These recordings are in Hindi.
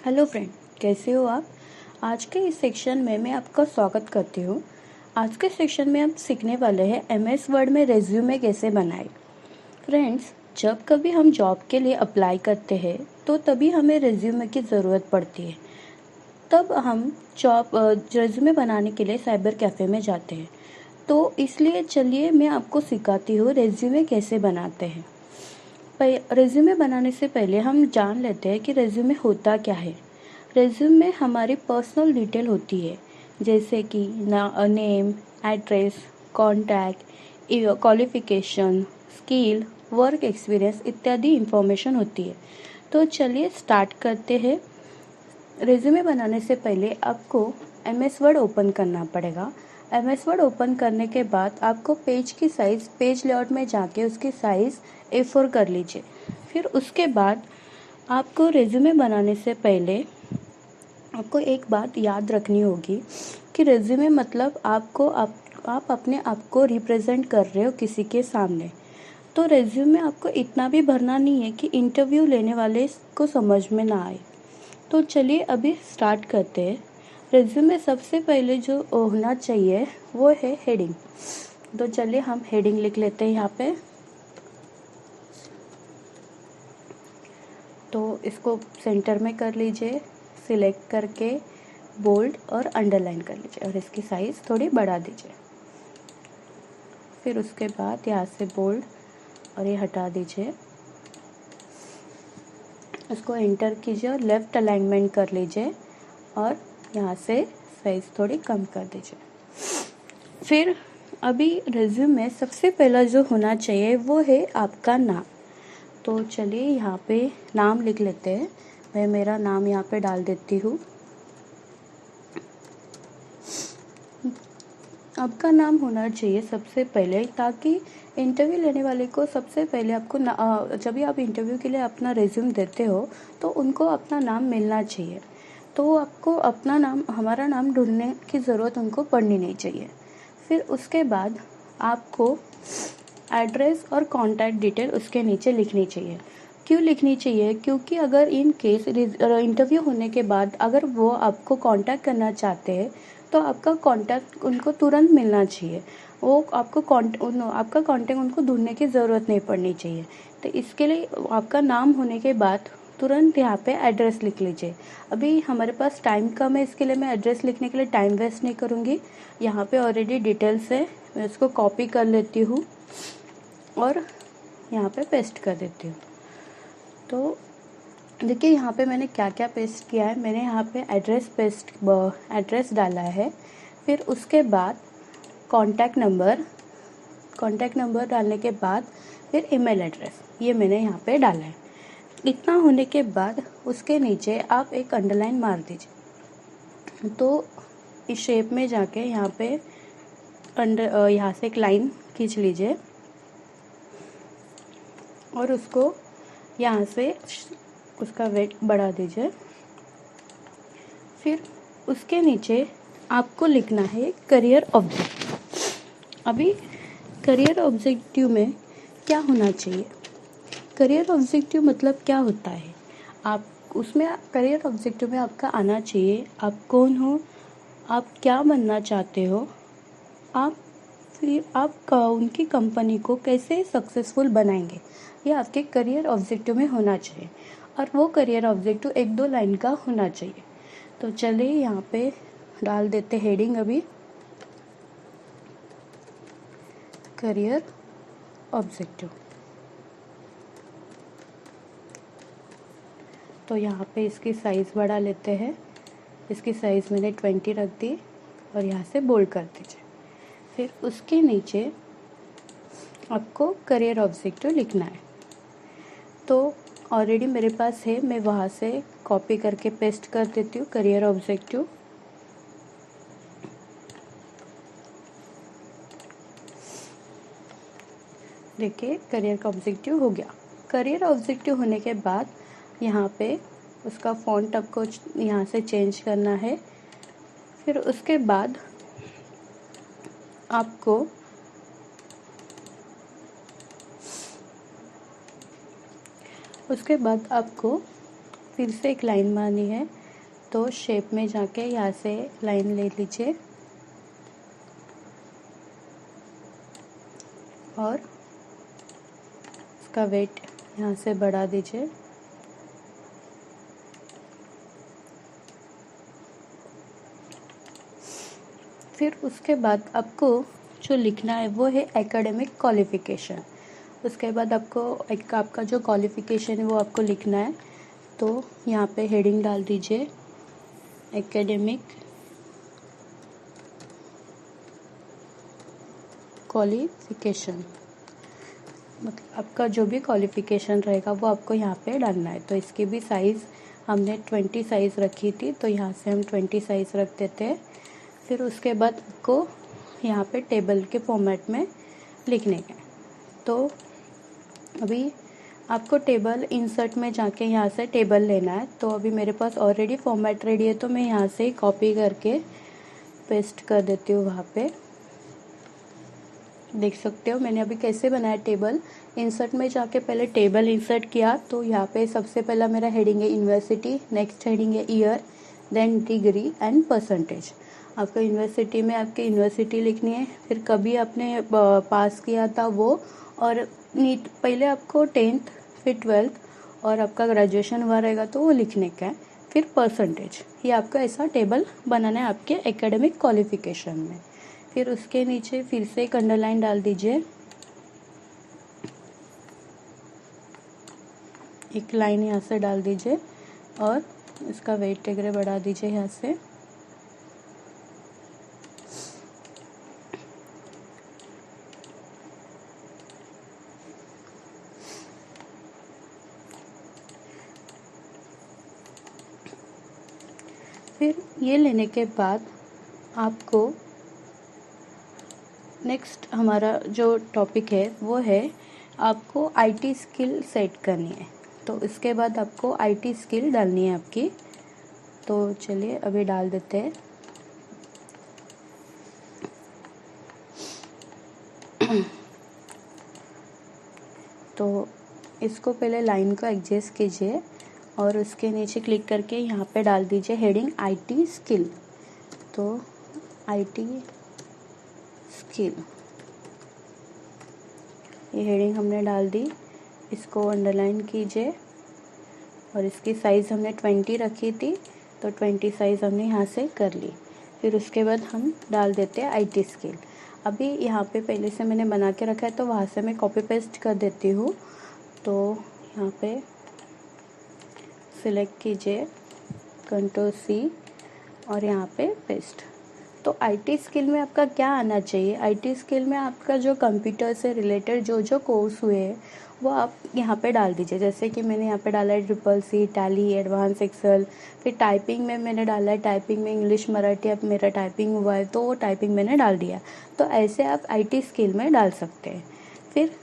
हेलो फ्रेंड, कैसे हो आप। आज के इस सेक्शन में मैं आपका स्वागत करती हूँ। आज के सेक्शन में हम सीखने वाले हैं एमएस वर्ड में रेज्यूमे कैसे बनाएं। फ्रेंड्स, जब कभी हम जॉब के लिए अप्लाई करते हैं तो तभी हमें रेज्यूमे की ज़रूरत पड़ती है। तब हम रेज्यूमे बनाने के लिए साइबर कैफ़े में जाते हैं। तो इसलिए चलिए मैं आपको सिखाती हूँ रेज्यूमे कैसे बनाते हैं। रेज्यूमे बनाने से पहले हम जान लेते हैं कि रेज्यूमे होता क्या है। रेज्यूमे हमारी पर्सनल डिटेल होती है, जैसे कि name, address, contact, qualification, skill, work experience इत्यादि इंफॉर्मेशन होती है। तो चलिए स्टार्ट करते हैं। रेज्यूमे बनाने से पहले आपको एमएस वर्ड ओपन करना पड़ेगा। एमएस वर्ड ओपन करने के बाद आपको पेज की साइज़ पेज लेआउट में जाके उसकी साइज़ A4 कर लीजिए। फिर उसके बाद आपको रेज्यूमे बनाने से पहले आपको एक बात याद रखनी होगी कि रेज्यूमे मतलब आप अपने आप को रिप्रेजेंट कर रहे हो किसी के सामने। तो रेज्यूमे आपको इतना भी भरना नहीं है कि इंटरव्यू लेने वाले को समझ में ना आए। तो चलिए अभी स्टार्ट करते हैं। रेज्यूमे सबसे पहले जो होना चाहिए वो है हेडिंग। तो चलिए हम हेडिंग लिख लेते हैं यहाँ पे। तो इसको सेंटर में कर लीजिए, सिलेक्ट करके बोल्ड और अंडरलाइन कर लीजिए और इसकी साइज़ थोड़ी बढ़ा दीजिए। फिर उसके बाद यहाँ से बोल्ड और ये हटा दीजिए, इसको एंटर कीजिए और लेफ़्ट अलाइनमेंट कर लीजिए और यहाँ से साइज़ थोड़ी कम कर दीजिए। फिर अभी रेज्यूमे में सबसे पहला जो होना चाहिए वो है आपका नाम। तो चलिए यहाँ पे नाम लिख लेते हैं। मैं मेरा नाम यहाँ पे डाल देती हूँ। आपका नाम होना चाहिए सबसे पहले, ताकि इंटरव्यू लेने वाले को सबसे पहले आपको जब भी आप इंटरव्यू के लिए अपना रिज्यूम देते हो तो उनको अपना नाम मिलना चाहिए। तो आपको अपना नाम, हमारा नाम ढूंढने की ज़रूरत उनको पड़नी नहीं चाहिए। फिर उसके बाद आपको एड्रेस और कॉन्टैक्ट डिटेल उसके नीचे लिखनी चाहिए। क्यों लिखनी चाहिए? क्योंकि अगर इन केस इंटरव्यू होने के बाद अगर वो आपको कांटेक्ट करना चाहते हैं तो आपका कांटेक्ट उनको तुरंत मिलना चाहिए। वो आपका कांटेक्ट उनको ढूंढने की ज़रूरत नहीं पड़नी चाहिए। तो इसके लिए आपका नाम होने के बाद तुरंत यहाँ पे एड्रेस लिख लीजिए। अभी हमारे पास टाइम कम है, इसके लिए मैं एड्रेस लिखने के लिए टाइम वेस्ट नहीं करूँगी। यहाँ पे ऑलरेडी डिटेल्स है, मैं इसको कॉपी कर लेती हूँ और यहाँ पे पेस्ट कर देती हूँ। तो देखिए यहाँ पे मैंने क्या क्या पेस्ट किया है। मैंने यहाँ पे एड्रेस डाला है। फिर उसके बाद कॉन्टैक्ट नंबर डालने के बाद फिर ईमेल एड्रेस, ये मैंने यहाँ पे डाला है। इतना होने के बाद उसके नीचे आप एक अंडरलाइन मार दीजिए। तो इस शेप में जाके यहाँ पे यहाँ से एक लाइन खींच लीजिए और उसको यहाँ से उसका वेट बढ़ा दीजिए। फिर उसके नीचे आपको लिखना है करियर ऑब्जेक्टिव। अभी करियर ऑब्जेक्टिव में क्या होना चाहिए? करियर ऑब्जेक्टिव मतलब क्या होता है? आप उसमें करियर ऑब्जेक्टिव में आपका आना चाहिए, आप कौन हो, आप क्या बनना चाहते हो, फिर आप उनकी कंपनी को कैसे सक्सेसफुल बनाएंगे, ये आपके करियर ऑब्जेक्टिव में होना चाहिए। और वो करियर ऑब्जेक्टिव 1-2 लाइन का होना चाहिए। तो चलिए यहाँ पे डाल देते हेडिंग अभी, करियर ऑब्जेक्टिव। तो यहाँ पे इसकी साइज़ बढ़ा लेते हैं। इसकी साइज़ मैंने 20 रख दी और यहाँ से बोल्ड कर दीजिए। फिर उसके नीचे आपको करियर ऑब्जेक्टिव लिखना है। तो ऑलरेडी मेरे पास है, मैं वहाँ से कॉपी करके पेस्ट कर देती हूँ करियर ऑब्जेक्टिव। देखिए करियर का ऑब्जेक्टिव हो गया। करियर ऑब्जेक्टिव होने के बाद यहाँ पे उसका फॉन्ट आपको यहाँ से चेंज करना है। फिर उसके बाद आपको फिर से एक लाइन मारनी है, तो शेप में जाके यहाँ से लाइन ले लीजिए और इसका वेट यहाँ से बढ़ा दीजिए। फिर उसके बाद आपको जो लिखना है वो है एकेडमिक क्वालिफ़िकेशन। उसके बाद आपको आपका जो क्वालिफ़िकेशन है वो आपको लिखना है, तो यहाँ पे हेडिंग डाल दीजिए एकेडमिक क्वालिफ़िकेशन। मतलब आपका जो भी क्वालिफ़िकेशन रहेगा वो आपको यहाँ पे डालना है। तो इसकी भी साइज़ हमने 20 साइज़ रखी थी, तो यहाँ से हम 20 साइज़ रख देते हैं। फिर उसके बाद आपको यहाँ पे टेबल के फॉर्मेट में लिखने का है। तो अभी आपको टेबल इंसर्ट में जाके यहाँ से टेबल लेना है। तो अभी मेरे पास ऑलरेडी फॉर्मेट रेडी है, तो मैं यहाँ से कॉपी करके पेस्ट कर देती हूँ वहाँ पे। देख सकते हो मैंने अभी कैसे बनाया टेबल। इंसर्ट में जाके पहले टेबल इंसर्ट किया, तो यहाँ पे सबसे पहला मेरा हेडिंग है यूनिवर्सिटी, नेक्स्ट हेडिंग है year, then degree and percentage. आपको यूनिवर्सिटी में आपकी यूनिवर्सिटी लिखनी है, फिर कभी आपने पास किया था वो, और नीट पहले आपको 10th फिर 12th और आपका ग्रेजुएशन हुआ रहेगा तो वो लिखने का है, फिर परसेंटेज। ये आपको ऐसा टेबल बनाना है आपके एकेडमिक क्वालिफ़िकेशन में। फिर उसके नीचे फिर से एक अंडरलाइन डाल दीजिए, एक लाइन यहाँ से डाल दीजिए और इसका वेट वगैरह बढ़ा दीजिए यहाँ से। फिर ये लेने के बाद आपको नेक्स्ट हमारा जो टॉपिक है वो है आपको आईटी स्किल सेट करनी है। तो इसके बाद आपको आईटी स्किल डालनी है आपकी। तो चलिए अभी डाल देते हैं। तो इसको पहले लाइन को एडजस्ट कीजिए और उसके नीचे क्लिक करके यहाँ पे डाल दीजिए हेडिंग आईटी स्किल। तो आईटी स्किल ये हेडिंग हमने डाल दी। इसको अंडरलाइन कीजिए और इसकी साइज़ हमने 20 रखी थी, तो 20 साइज़ हमने यहाँ से कर ली। फिर उसके बाद हम डाल देते हैं आईटी स्किल। अभी यहाँ पे पहले से मैंने बना के रखा है, तो वहाँ से मैं कॉपी पेस्ट कर देती हूँ। तो यहाँ पे सिलेक्ट कीजिए, Ctrl+C और यहाँ पे पेस्ट। तो आईटी स्किल में आपका क्या आना चाहिए? आईटी स्किल में आपका जो कंप्यूटर से रिलेटेड जो जो कोर्स हुए हैं वो आप यहाँ पे डाल दीजिए। जैसे कि मैंने यहाँ पे डाला है CCC, टैली, एडवांस एक्सेल। फिर टाइपिंग में मैंने डाला है, टाइपिंग में इंग्लिश मराठी अब मेरा टाइपिंग हुआ है तो वो टाइपिंग मैंने डाल दिया। तो ऐसे आप आईटी स्किल में डाल सकते हैं। फिर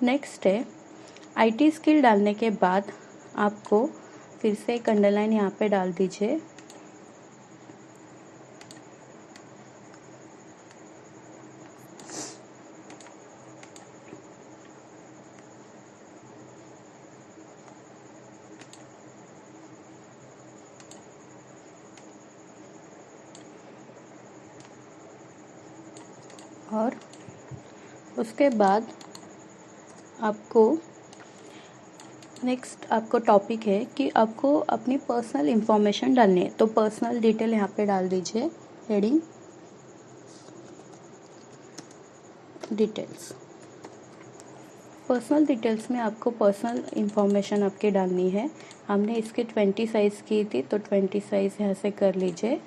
नेक्स्ट है आईटी स्किल डालने के बाद आपको फिर से एक अंडरलाइन यहाँ पे डाल दीजिए। और उसके बाद आपको नेक्स्ट आपको टॉपिक है कि आपको अपनी पर्सनल इंफॉर्मेशन डालनी है। तो पर्सनल डिटेल यहाँ पे डाल दीजिए, हेडिंग डिटेल्स। पर्सनल डिटेल्स में आपको पर्सनल इंफॉर्मेशन आपके डालनी है। हमने इसके 20 साइज़ की थी, तो 20 साइज़ यहाँ से कर लीजिए।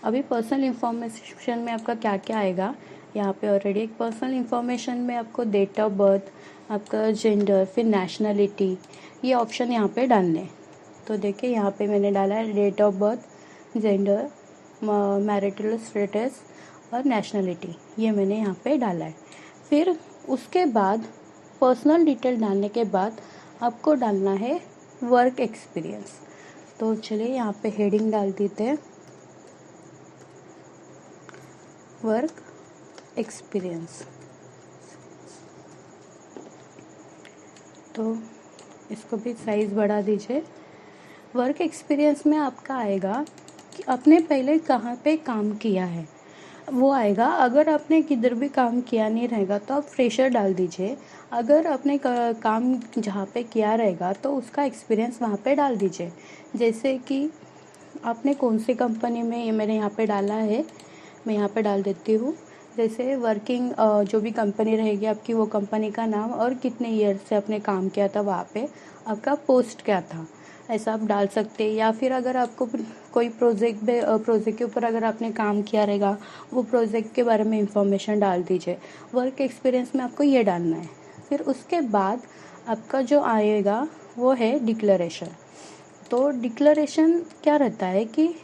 अभी पर्सनल इंफॉर्मेशन में आपका क्या क्या आएगा, यहाँ पे ऑलरेडी एक पर्सनल इंफॉर्मेशन में आपको डेट ऑफ बर्थ, आपका जेंडर, फिर नेशनलिटी, ये ऑप्शन यहाँ पे डालने हैं। तो देखिए यहाँ पे मैंने डाला है date of birth, gender, marital status और नेशनलिटी, ये मैंने यहाँ पे डाला है। फिर उसके बाद पर्सनल डिटेल डालने के बाद आपको डालना है वर्क एक्सपीरियंस। तो चलिए यहाँ पे हेडिंग डाल देते हैं, वर्क एक्सपीरियंस। तो इसको भी साइज़ बढ़ा दीजिए वर्क एक्सपीरियंस में आपका आएगा कि आपने पहले कहाँ पे काम किया है, वो आएगा। अगर आपने किधर भी काम किया नहीं रहेगा तो आप फ्रेशर डाल दीजिए। अगर आपने काम जहाँ पे किया रहेगा तो उसका एक्सपीरियंस वहाँ पे डाल दीजिए। जैसे कि आपने कौन सी कंपनी में, ये मैंने यहाँ पे डाला है, मैं यहाँ पे डाल देती हूँ। जैसे वर्किंग जो भी कंपनी रहेगी आपकी, वो कंपनी का नाम और कितने ईयर से आपने काम किया था वहाँ पे, आपका पोस्ट क्या था, ऐसा आप डाल सकते हैं। या फिर अगर आपको कोई प्रोजेक्ट के ऊपर अगर आपने काम किया रहेगा, वो प्रोजेक्ट के बारे में इंफॉर्मेशन डाल दीजिए। वर्क एक्सपीरियंस में आपको ये डालना है। फिर उसके बाद आपका जो आएगा वो है डिक्लेरेशन। तो डिक्लेरेशन क्या रहता है कि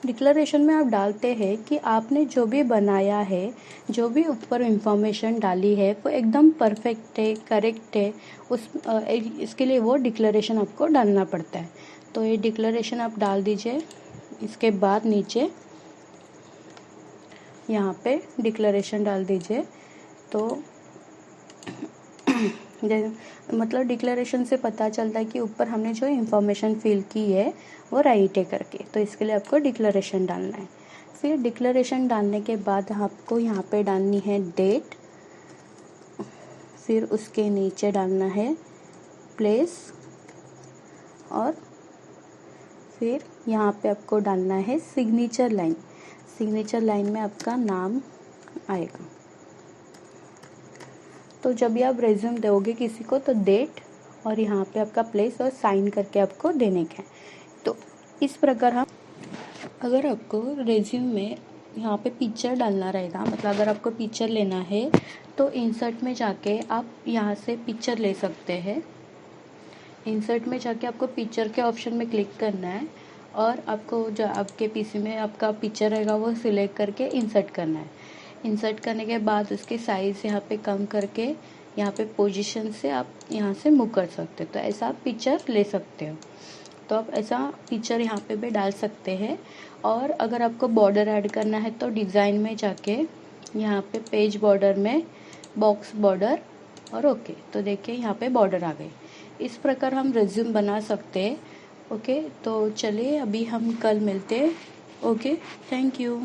डिक्लेरेशन में आप डालते हैं कि आपने जो भी बनाया है, जो भी ऊपर इंफॉर्मेशन डाली है, वो एकदम परफेक्ट है, करेक्ट है। इसके लिए वो डिक्लेरेशन आपको डालना पड़ता है। तो ये डिक्लेरेशन आप डाल दीजिए। इसके बाद नीचे यहाँ पे डिक्लेरेशन डाल दीजिए। तो मतलब डिक्लेरेशन से पता चलता है कि ऊपर हमने जो इन्फॉर्मेशन फिल की है वो राइट है करके। तो इसके लिए आपको डिक्लेरेशन डालना है। फिर डिक्लेरेशन डालने के बाद आपको यहाँ पे डालनी है डेट। फिर उसके नीचे डालना है प्लेस, और फिर यहाँ पे आपको डालना है सिग्नेचर लाइन। सिग्नेचर लाइन में आपका नाम आएगा। तो जब भी आप रेज्यूम दोगे किसी को तो डेट और यहाँ पे आपका प्लेस और साइन करके आपको देने का है। तो इस प्रकार हम, अगर आपको रेज्यूम में यहाँ पे पिक्चर डालना रहेगा, मतलब अगर आपको पिक्चर लेना है तो इंसर्ट में जाके आप यहाँ से पिक्चर ले सकते हैं। इंसर्ट में जाके आपको पिक्चर के ऑप्शन में क्लिक करना है और आपको जो आपके पीसी में आपका पिक्चर रहेगा वो सिलेक्ट करके इंसर्ट करना है। इंसर्ट करने के बाद उसके साइज़ यहाँ पे कम करके यहाँ पे पोजीशन से आप यहाँ से मूव कर सकते हो। तो ऐसा आप पिक्चर ले सकते हो। तो आप ऐसा पिक्चर यहाँ पे भी डाल सकते हैं। और अगर आपको बॉर्डर ऐड करना है तो डिज़ाइन में जाके यहाँ पे पेज बॉर्डर में बॉक्स बॉर्डर और ओके, तो देखिए यहाँ पे बॉर्डर आ गई। इस प्रकार हम रिज्यूम बना सकते हैं। ओके, तो चलिए अभी हम कल मिलते हैं। Okay, thank you.